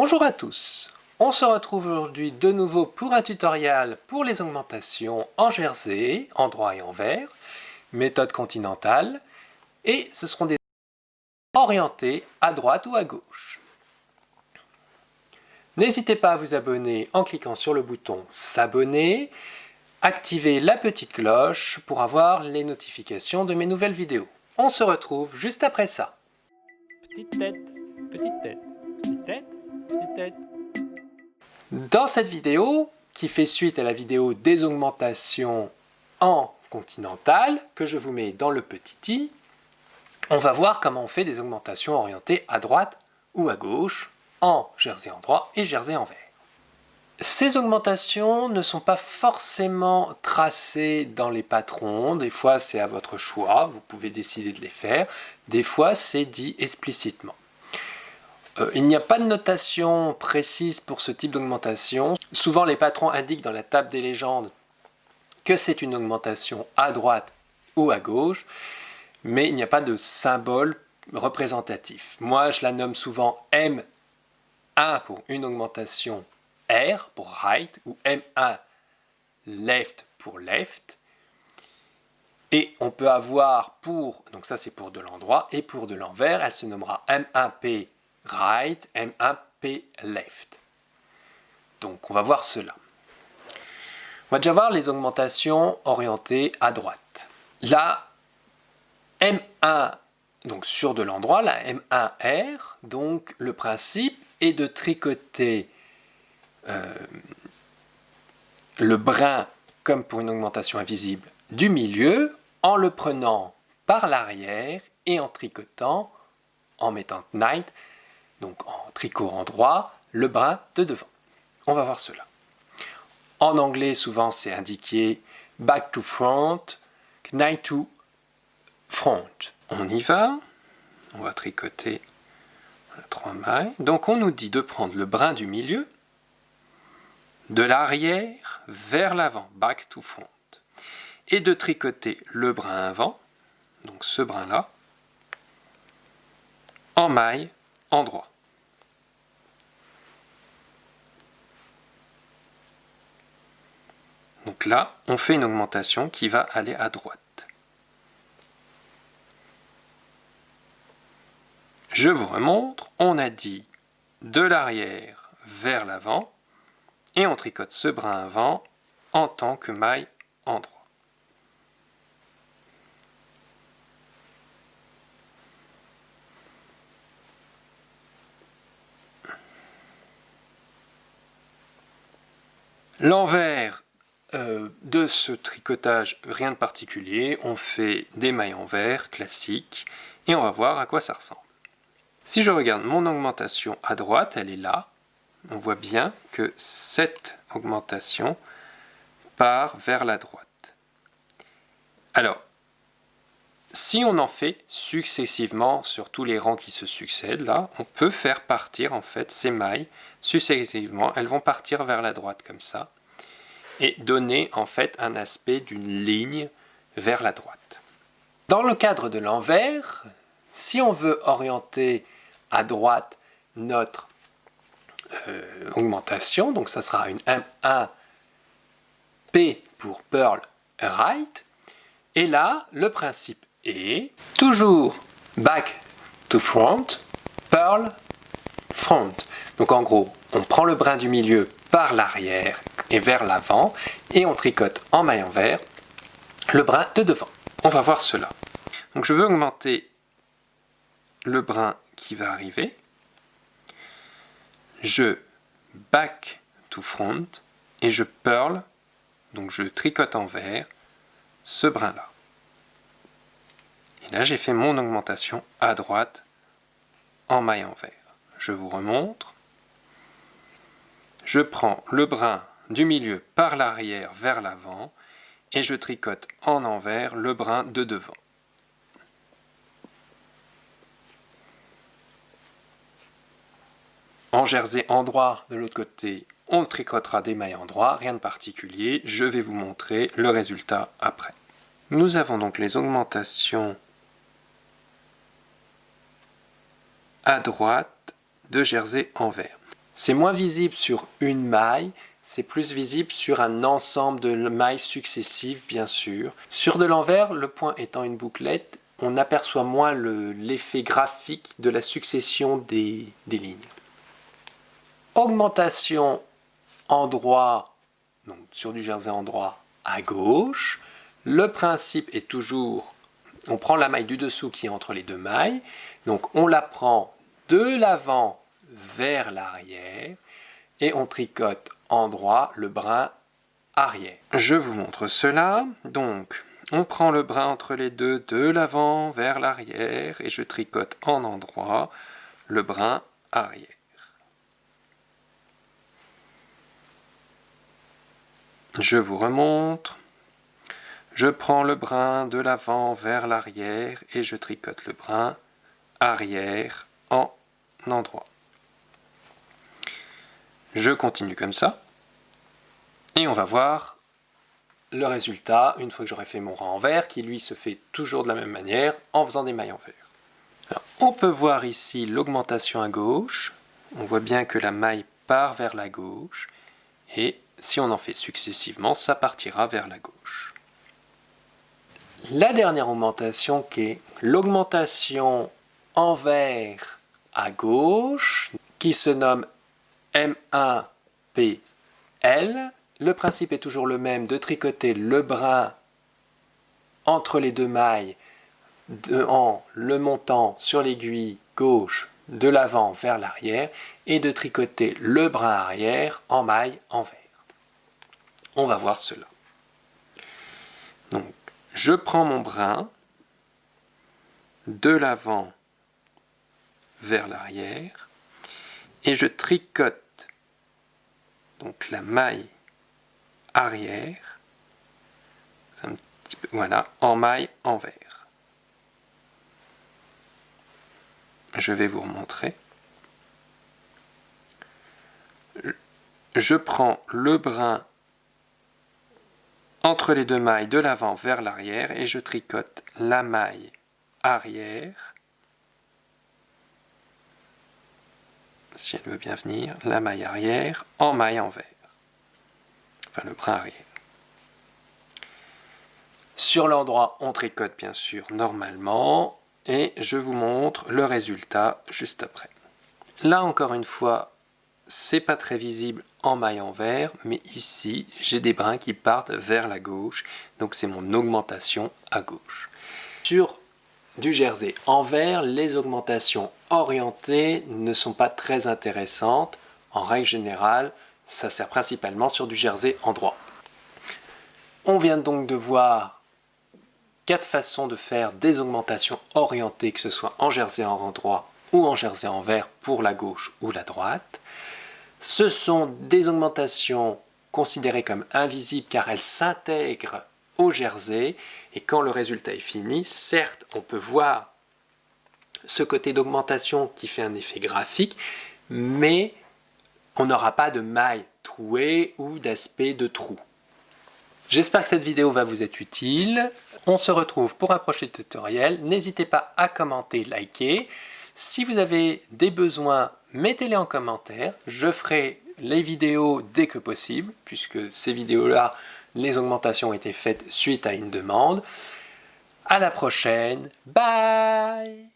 Bonjour à tous, on se retrouve aujourd'hui de nouveau pour un tutoriel pour les augmentations en jersey, endroit et envers, méthode continentale, et ce seront des orientés à droite ou à gauche. N'hésitez pas à vous abonner en cliquant sur le bouton s'abonner, activez la petite cloche pour avoir les notifications de mes nouvelles vidéos. On se retrouve juste après ça. Petite tête, petite tête, petite tête, petite tête. Dans cette vidéo, qui fait suite à la vidéo des augmentations en continental, que je vous mets dans le petit i, on va voir comment on fait des augmentations orientées à droite ou à gauche, en jersey endroit et jersey envers. Ces augmentations ne sont pas forcément tracées dans les patrons, des fois c'est à votre choix, vous pouvez décider de les faire, des fois c'est dit explicitement. Il n'y a pas de notation précise pour ce type d'augmentation. Souvent les patrons indiquent dans la table des légendes que c'est une augmentation à droite ou à gauche, mais il n'y a pas de symbole représentatif. Moi je la nomme souvent M1 pour une augmentation R pour right ou M1 left pour left. Et on peut avoir pour, donc ça c'est pour de l'endroit, et pour de l'envers, elle se nommera M1P right, M1P left. Donc on va voir cela. On va déjà voir les augmentations orientées à droite. La M1, donc sur de l'endroit, la M1R, donc le principe est de tricoter le brin, comme pour une augmentation invisible, du milieu, en le prenant par l'arrière et en tricotant, en mettant night, donc en tricot endroit, le brin de devant. On va voir cela. En anglais, souvent c'est indiqué back to front, knight to front. On y va, on va tricoter 3 mailles. Donc on nous dit de prendre le brin du milieu, de l'arrière vers l'avant, back to front, et de tricoter le brin avant, donc ce brin-là, en maille endroit. Donc là, on fait une augmentation qui va aller à droite. Je vous remontre, on a dit de l'arrière vers l'avant, et on tricote ce brin avant en tant que maille endroit. L'envers de ce tricotage, rien de particulier, on fait des mailles envers classiques et on va voir à quoi ça ressemble. Si je regarde mon augmentation à droite, elle est là. On voit bien que cette augmentation part vers la droite. Alors, si on en fait successivement sur tous les rangs qui se succèdent, là, on peut faire partir en fait ces mailles successivement. Elles vont partir vers la droite comme ça et donner en fait un aspect d'une ligne vers la droite. Dans le cadre de l'envers, si on veut orienter à droite notre augmentation, donc ça sera une M1 P pour Purl Right, et là le principe est toujours back to front, Purl front. Donc en gros, on prend le brin du milieu par l'arrière et vers l'avant, et on tricote en maille envers le brin de devant. On va voir cela. Donc je veux augmenter le brin qui va arriver. Je back to front et je purl, donc je tricote envers ce brin là. Et là j'ai fait mon augmentation à droite en maille envers. Je vous remontre. Je prends le brin du milieu par l'arrière vers l'avant et je tricote en envers le brin de devant. En jersey endroit, de l'autre côté, on tricotera des mailles endroit, rien de particulier. Je vais vous montrer le résultat après. Nous avons donc les augmentations à droite de jersey envers. C'est moins visible sur une maille, c'est plus visible sur un ensemble de mailles successives, bien sûr. Sur de l'envers, le point étant une bouclette, on aperçoit moins l'effet graphique de la succession des lignes. Augmentation endroit, donc sur du jersey endroit à gauche. Le principe est toujours, on prend la maille du dessous qui est entre les deux mailles, donc on la prend de l'avant vers l'arrière et on tricote endroit le brin arrière. Je vous montre cela. Donc, on prend le brin entre les deux de l'avant vers l'arrière et je tricote en endroit le brin arrière. Je vous remontre. Je prends le brin de l'avant vers l'arrière et je tricote le brin arrière en endroit. Je continue comme ça. Et on va voir le résultat une fois que j'aurai fait mon rang envers, qui lui se fait toujours de la même manière en faisant des mailles envers. Alors, on peut voir ici l'augmentation à gauche. On voit bien que la maille part vers la gauche. Et si on en fait successivement, ça partira vers la gauche. La dernière augmentation qui est l'augmentation envers à gauche, qui se nomme M1PL. Le principe est toujours le même, de tricoter le brin entre les deux mailles en le montant sur l'aiguille gauche de l'avant vers l'arrière et de tricoter le brin arrière en maille envers. On va voir cela. Donc, je prends mon brin de l'avant vers l'arrière et je tricote donc la maille arrière, un petit peu, voilà, en maille envers. Je vais vous remontrer. Je prends le brin entre les deux mailles de l'avant vers l'arrière et je tricote la maille arrière, si elle veut bien venir, la maille arrière en maille envers, enfin le brin arrière. Sur l'endroit, on tricote bien sûr normalement et je vous montre le résultat juste après. Là encore une fois, c'est pas très visible en maille envers, mais ici j'ai des brins qui partent vers la gauche, donc c'est mon augmentation à gauche. Sur du jersey envers, les augmentations orientées ne sont pas très intéressantes. En règle générale, ça sert principalement sur du jersey endroit. On vient donc de voir 4 façons de faire des augmentations orientées, que ce soit en jersey endroit ou en jersey envers pour la gauche ou la droite. Ce sont des augmentations considérées comme invisibles car elles s'intègrent au jersey et quand le résultat est fini, certes on peut voir ce côté d'augmentation qui fait un effet graphique, mais on n'aura pas de mailles trouées ou d'aspect de trou. J'espère que cette vidéo va vous être utile. On se retrouve pour un prochain tutoriel. N'hésitez pas à commenter, liker. Si vous avez des besoins, mettez-les en commentaire. Je ferai les vidéos dès que possible, puisque ces vidéos-là, les augmentations ont été faites suite à une demande. À la prochaine. Bye!